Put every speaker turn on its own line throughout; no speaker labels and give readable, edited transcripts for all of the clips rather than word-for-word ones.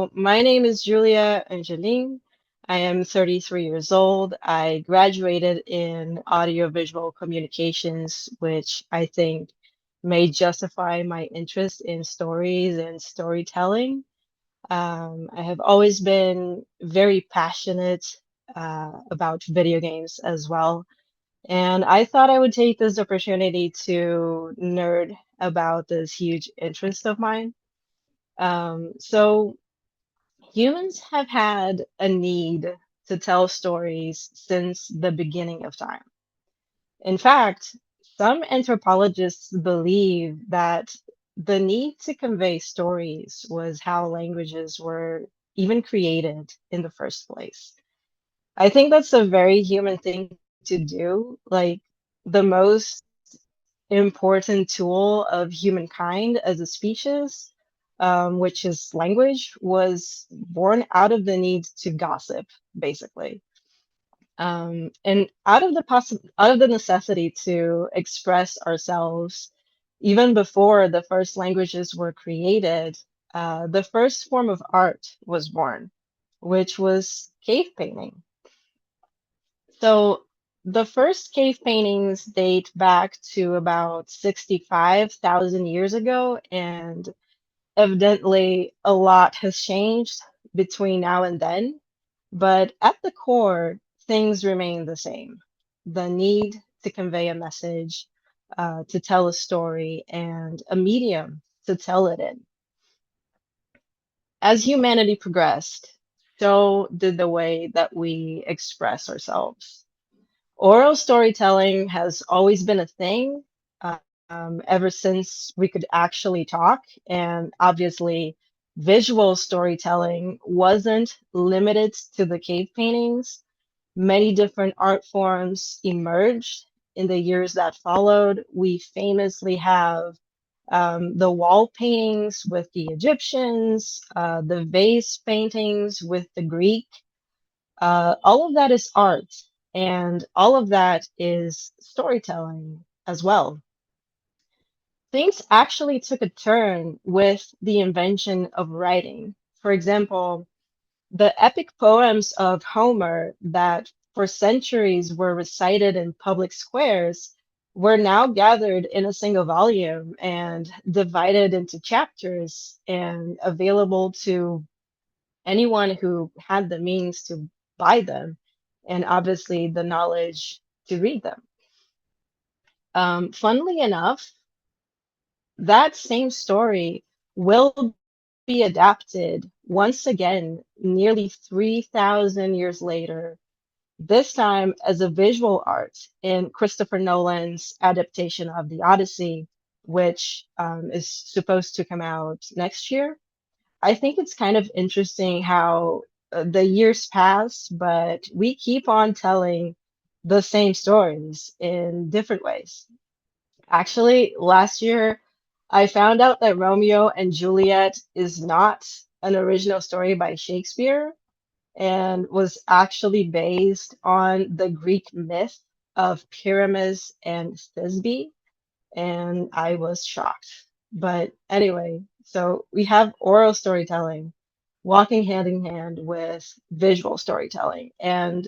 So my name is Júlia Angelim. I am 33 years old. I graduated in audiovisual communications, which I think may justify my interest in stories and storytelling. I have always been very passionate about video games as well. And I thought I would take this opportunity to nerd about this huge interest of mine. So humans have had a need to tell stories since the beginning of time. In fact, some anthropologists believe that the need to convey stories was how languages were even created in the first place. I think that's a very human thing to do. Like, the most important tool of humankind as a species, which is language, was born out of the need to gossip, basically, and out of the necessity to express ourselves. Even before the first languages were created, the first form of art was born, which was cave painting. So the first cave paintings date back to about 65,000 years ago, and evidently a lot has changed between now and then. But at the core, things remain the same. The need to convey a message, to tell a story, and a medium to tell it in. As humanity progressed, so did the way that we express ourselves. Oral storytelling has always been a thing, ever since we could actually talk. And obviously, visual storytelling wasn't limited to the cave paintings. Many different art forms emerged in the years that followed. We famously have the wall paintings with the Egyptians, the vase paintings with the Greek. All of that is art, and all of that is storytelling as well. Things actually took a turn with the invention of writing. For example, the epic poems of Homer that for centuries were recited in public squares were now gathered in a single volume and divided into chapters and available to anyone who had the means to buy them, and obviously the knowledge to read them. Funnily enough, that same story will be adapted once again nearly 3,000 years later, this time as a visual art in Christopher Nolan's adaptation of The Odyssey, which is supposed to come out next year. I think it's kind of interesting how the years pass, but we keep on telling the same stories in different ways. Actually, last year, I found out that Romeo and Juliet is not an original story by Shakespeare and was actually based on the Greek myth of Pyramus and Thisbe, and I was shocked. But anyway, so we have oral storytelling walking hand in hand with visual storytelling, and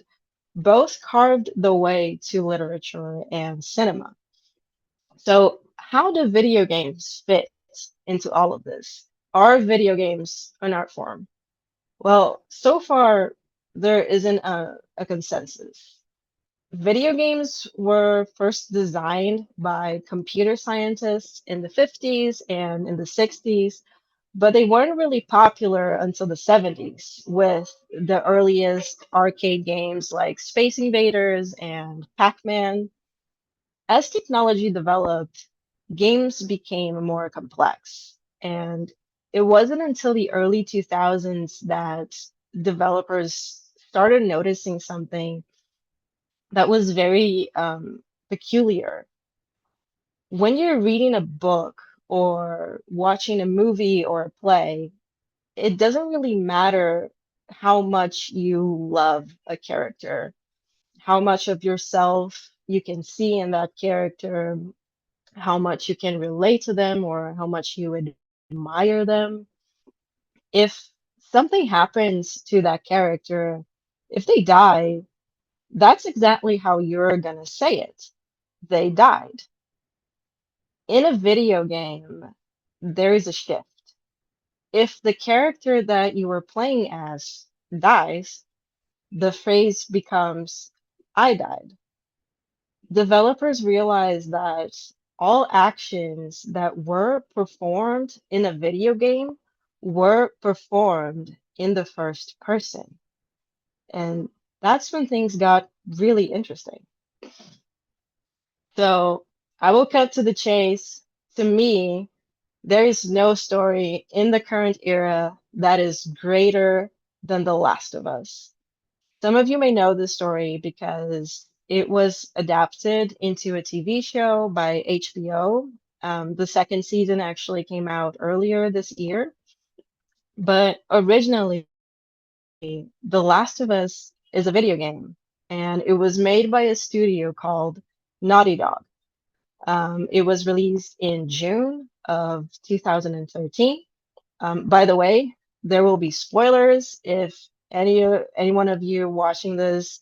both carved the way to literature and cinema. So, how do video games fit into all of this? Are video games an art form? Well, so far, there isn't a consensus. Video games were first designed by computer scientists in the 50s and in the 60s, but they weren't really popular until the 70s with the earliest arcade games like Space Invaders and Pac-Man. As technology developed, games became more complex. And it wasn't until the early 2000s that developers started noticing something that was very peculiar. When you're reading a book or watching a movie or a play, it doesn't really matter how much you love a character, how much of yourself you can see in that character, how much you can relate to them, or how much you admire them. If something happens to that character, if they die, that's exactly how you're gonna say it. They died. In a video game, there is a shift. If the character that you were playing as dies, the phrase becomes, I died. Developers realize that all actions that were performed in a video game were performed in the first person. And that's when things got really interesting. So I will cut to the chase. To me, there is no story in the current era that is greater than The Last of Us. Some of you may know this story because it was adapted into a TV show by HBO. The second season actually came out earlier this year, but originally, The Last of Us is a video game, and it was made by a studio called Naughty Dog. It was released in June of 2013. By the way, there will be spoilers if any one of you watching this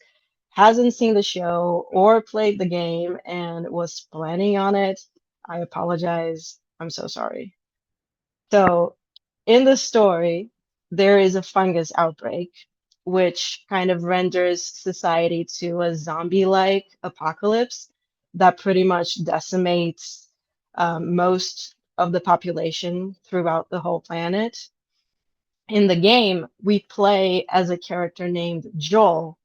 hasn't seen the show or played the game and was planning on it. I apologize. I'm so sorry. So, in the story, there is a fungus outbreak, which kind of renders society to a zombie-like apocalypse that pretty much decimates most of the population throughout the whole planet. In the game, we play as a character named Joel.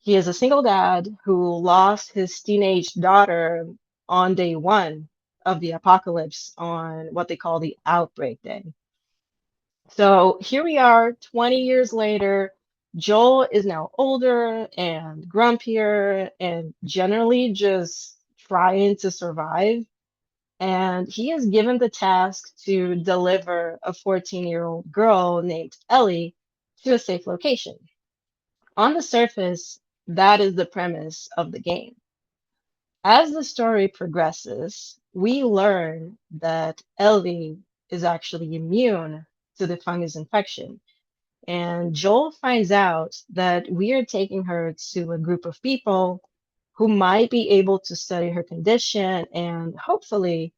He is a single dad who lost his teenage daughter on day one of the apocalypse on what they call the outbreak day. So here we are 20 years later. Joel is now older and grumpier and generally just trying to survive. And he is given the task to deliver a 14-year-old girl named Ellie to a safe location. On the surface, that is the premise of the game. As the story progresses, we learn that Ellie is actually immune to the fungus infection. And Joel finds out that we are taking her to a group of people who might be able to study her condition, and hopefully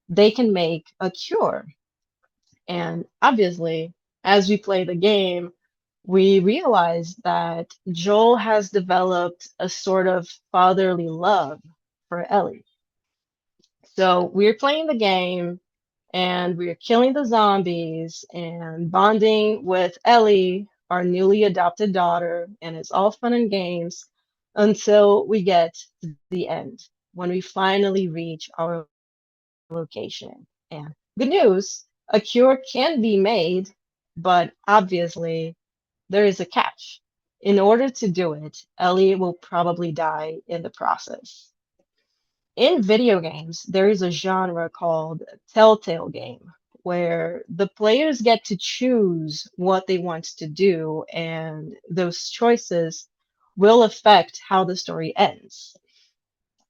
they can make a cure. And obviously, as we play the game, we realize that Joel has developed a sort of fatherly love for Ellie. So we're playing the game and we're killing the zombies and bonding with Ellie, our newly adopted daughter, and it's all fun and games until we get to the end when we finally reach our location. And good news, a cure can be made, but obviously there is a catch. In order to do it, Ellie will probably die in the process. In video games, there is a genre called Telltale game where the players get to choose what they want to do, and those choices will affect how the story ends.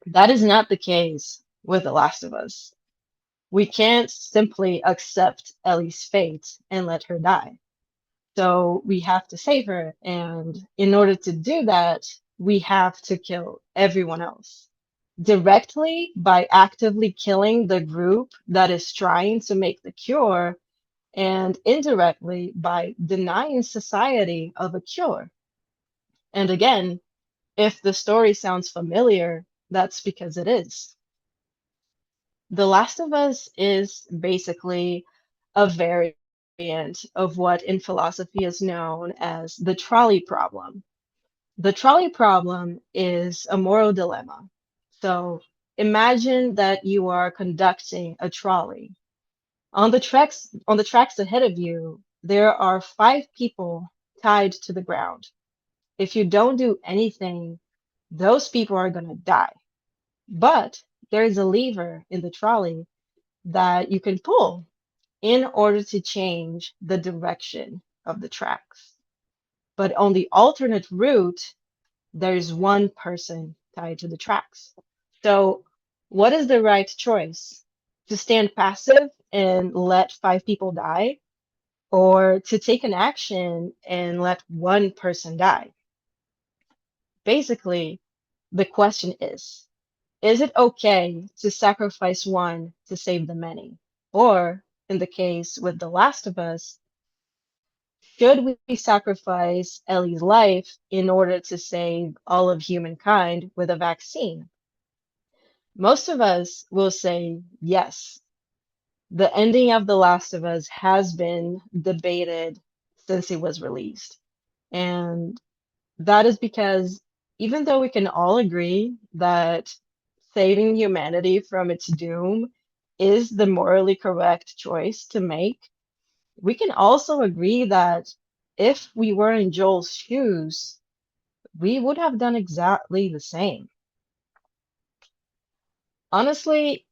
That is not the case with The Last of Us. We can't simply accept Ellie's fate and let her die. So we have to save her, and in order to do that, we have to kill everyone else directly by actively killing the group that is trying to make the cure, and indirectly by denying society of a cure. And again, if the story sounds familiar, that's because it is. The Last of Us is basically a variant of what in philosophy is known as the trolley problem. The trolley problem is a moral dilemma. So imagine that you are conducting a trolley. On the tracks ahead of you, there are 5 people tied to the ground. If you don't do anything, those people are going to die. But there is a lever in the trolley that you can pull in order to change the direction of the tracks. But on the alternate route, there's one person tied to the tracks. So, what is the right choice? To stand passive and let 5 people die, or to take an action and let one person die. Basically, the question is it okay to sacrifice one to save the many? Or, in the case with The Last of Us, should we sacrifice Ellie's life in order to save all of humankind with a vaccine? Most of us will say yes. The ending of The Last of Us has been debated since it was released. And that is because even though we can all agree that saving humanity from its doom is the morally correct choice to make, we can also agree that if we were in Joel's shoes, we would have done exactly the same. Honestly,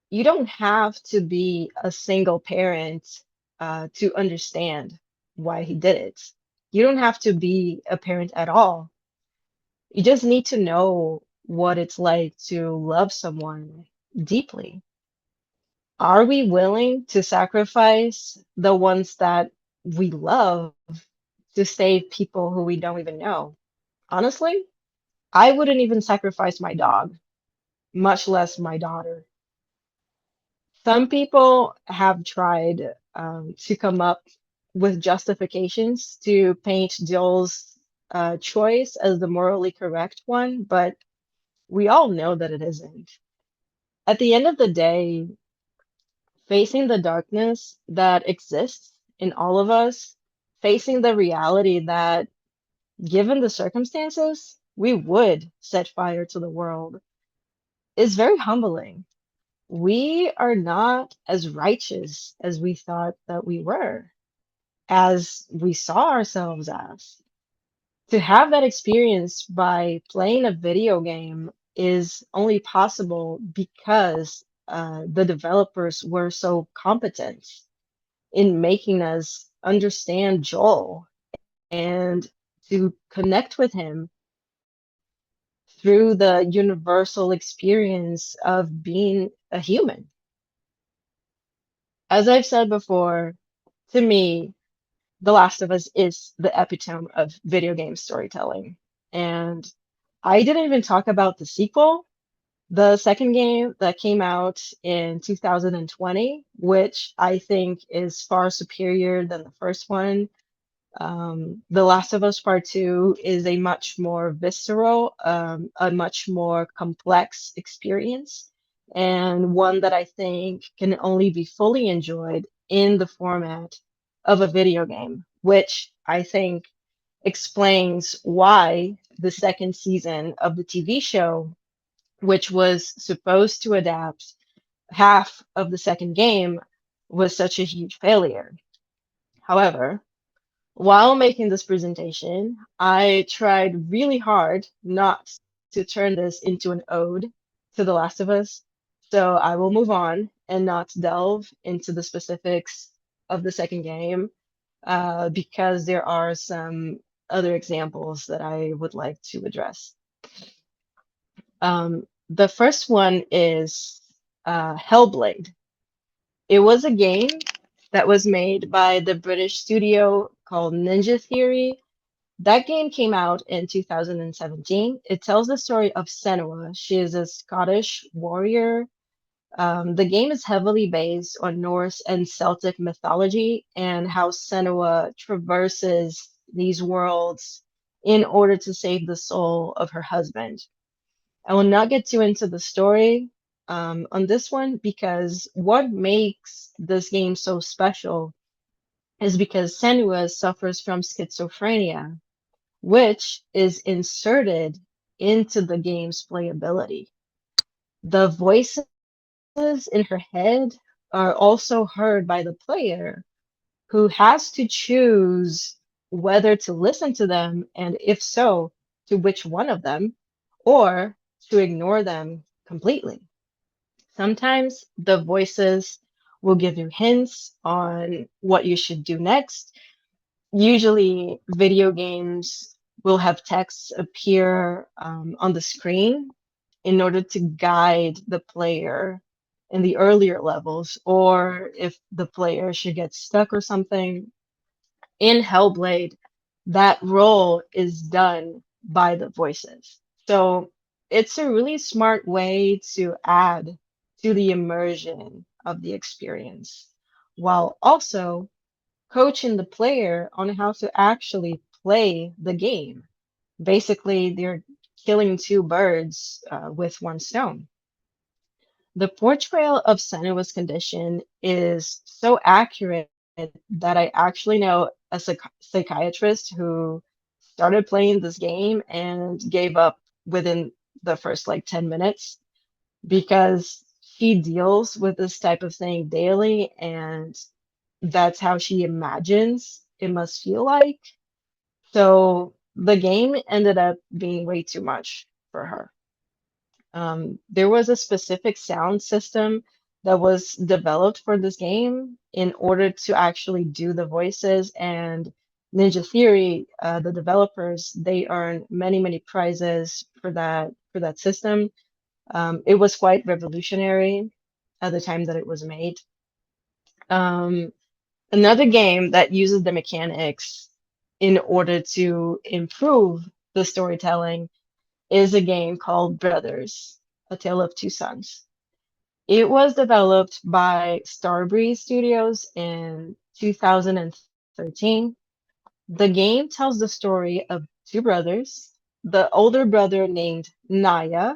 you don't have to be a single parent to understand why he did it. You don't have to be a parent at all. You just need to know what it's like to love someone deeply. Are we willing to sacrifice the ones that we love to save people who we don't even know? Honestly, I wouldn't even sacrifice my dog, much less my daughter. Some people have tried to come up with justifications to paint Joel's choice as the morally correct one, but we all know that it isn't. At the end of the day, facing the darkness that exists in all of us, facing the reality that given the circumstances, we would set fire to the world, is very humbling. We are not as righteous as we thought that we were, as we saw ourselves as. To have that experience by playing a video game is only possible because the developers were so competent in making us understand Joel and to connect with him through the universal experience of being a human. As I've said before, to me, The Last of Us is the epitome of video game storytelling. And I didn't even talk about the sequel, the second game that came out in 2020, which I think is far superior than the first one. The Last of Us Part 2 is a much more visceral, a much more complex experience, and one that I think can only be fully enjoyed in the format of a video game, which I think explains why the second season of the TV show, which was supposed to adapt half of the second game, was such a huge failure. However, while making this presentation, I tried really hard not to turn this into an ode to The Last of Us, so I will move on and not delve into the specifics of the second game, because there are some other examples that I would like to address. The first one is Hellblade. It was a game that was made by the British studio called Ninja Theory. That game came out in 2017. It tells the story of Senua. She is a Scottish warrior. The game is heavily based on Norse and Celtic mythology and how Senua traverses these worlds in order to save the soul of her husband. I will not get too into the story on this one because what makes this game so special is because Senua suffers from schizophrenia, which is inserted into the game's playability. The voices in her head are also heard by the player, who has to choose whether to listen to them, and if so, to which one of them, or to ignore them completely. Sometimes the voices will give you hints on what you should do next. Usually, video games will have text appear on the screen in order to guide the player in the earlier levels, or if the player should get stuck or something. In Hellblade, that role is done by the voices. So it's a really smart way to add to the immersion of the experience while also coaching the player on how to actually play the game. Basically, they're killing two birds with one stone. The portrayal of Senua's condition is so accurate that I actually know a psychiatrist who started playing this game and gave up within the first like 10 minutes because she deals with this type of thing daily, and that's how she imagines it must feel like. So the game ended up being way too much for her. There was a specific sound system that was developed for this game in order to actually do the voices, and Ninja Theory, the developers, they earned many, many prizes for that system. It was quite revolutionary at the time that it was made. Um, Another game that uses the mechanics in order to improve the storytelling is a game called Brothers, A Tale of Two Sons. It was developed by SOBRE Studios in 2013. The game tells the story of two brothers, the older brother named Naya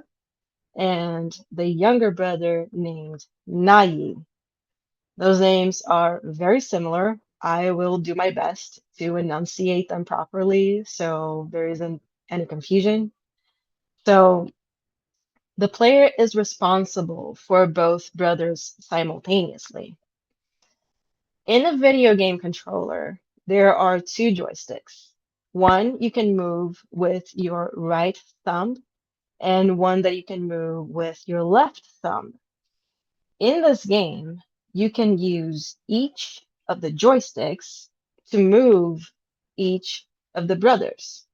and the younger brother named Nayi. Those names are very similar. I will do my best to enunciate them properly so there isn't any confusion. So the player is responsible for both brothers simultaneously. In a video game controller, there are two joysticks. One you can move with your right thumb, and one that you can move with your left thumb. In this game, you can use each of the joysticks to move each of the brothers.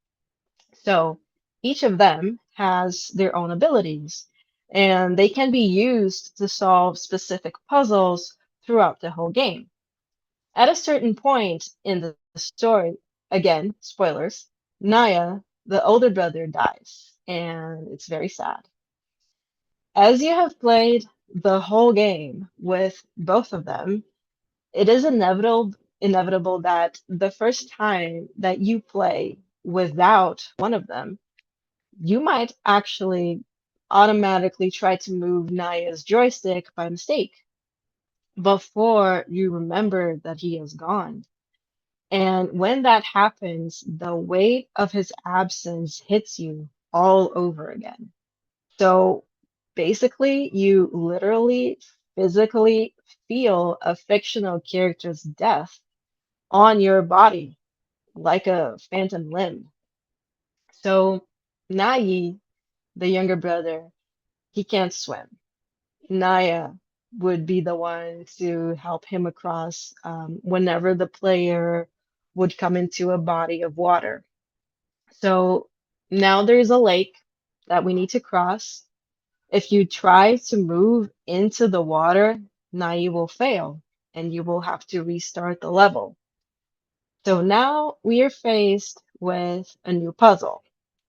So each of them has their own abilities, and they can be used to solve specific puzzles throughout the whole game. At a certain point in the story, again, spoilers, Naya, the older brother, dies, and it's very sad. As you have played the whole game with both of them, it is inevitable that the first time that you play without one of them, you might actually automatically try to move Naya's joystick by mistake before you remember that he is gone. And when that happens, the weight of his absence hits you all over again. So basically, you literally physically feel a fictional character's death on your body like a phantom limb. So Nayi, the younger brother, he can't swim. Naya would be the one to help him across whenever the player would come into a body of water. So now there's a lake that we need to cross. If you try to move into the water, Naya will fail and you will have to restart the level. So now we are faced with a new puzzle,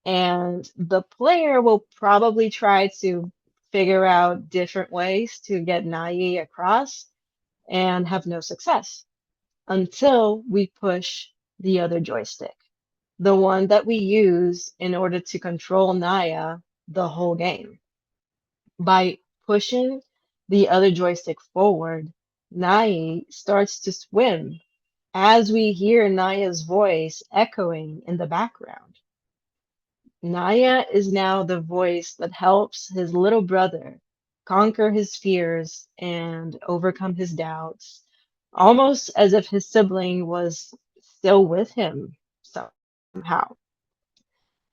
and the player will probably try to figure out different ways to get Nai across and have no success until we push the other joystick, the one that we use in order to control Naya the whole game. By pushing the other joystick forward, Nai starts to swim as we hear Naya's voice echoing in the background. Naya is now the voice that helps his little brother conquer his fears and overcome his doubts, almost as if his sibling was still with him somehow.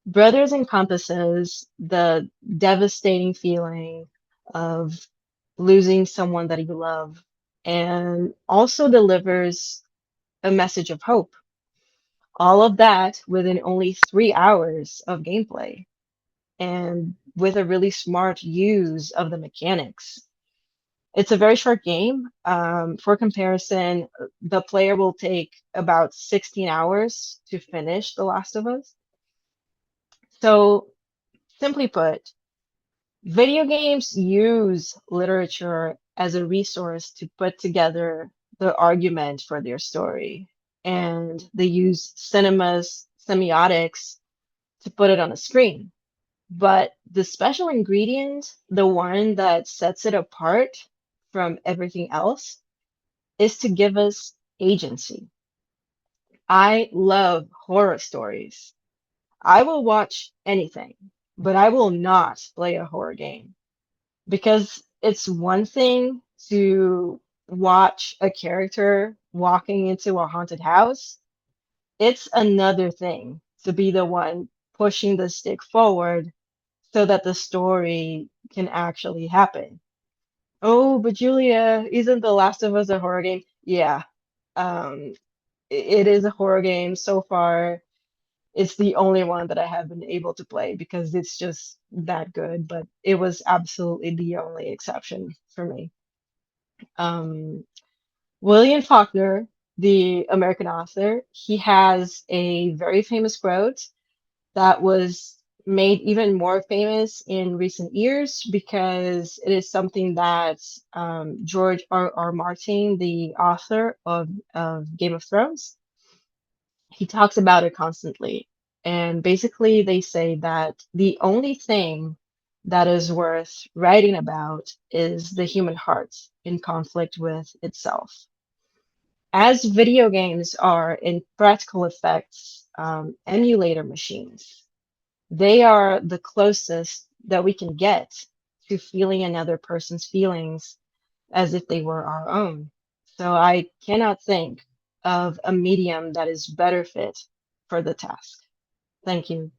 Brothers encompasses the devastating feeling of losing someone that you love and also delivers a message of hope. All of that within only 3 hours of gameplay and with a really smart use of the mechanics. It's a very short game. For comparison, the player will take about 16 hours to finish The Last of Us. So, simply put, video games use literature as a resource to put together the argument for their story, and they use cinema's semiotics to put it on a screen. But the special ingredient, the one that sets it apart from everything else, is to give us agency. I love horror stories. I will watch anything, but I will not play a horror game because it's one thing to watch a character walking into a haunted house. It's another thing to be the one pushing the stick forward so that the story can actually happen. Oh, but Julia, isn't The Last of Us a horror game? Yeah, um, it is a horror game so far. It's the only one that I have been able to play because it's just that good, but it was absolutely the only exception for me. Um, William Faulkner, the American author, he has a very famous quote that was made even more famous in recent years because it is something that George R. Martin, the author of Game of Thrones, he talks about it constantly. And basically, they say that the only thing that is worth writing about is the human heart in conflict with itself. As video games are, in practical effects, emulator machines, they are the closest that we can get to feeling another person's feelings as if they were our own. So I cannot think of a medium that is better fit for the task. Thank you.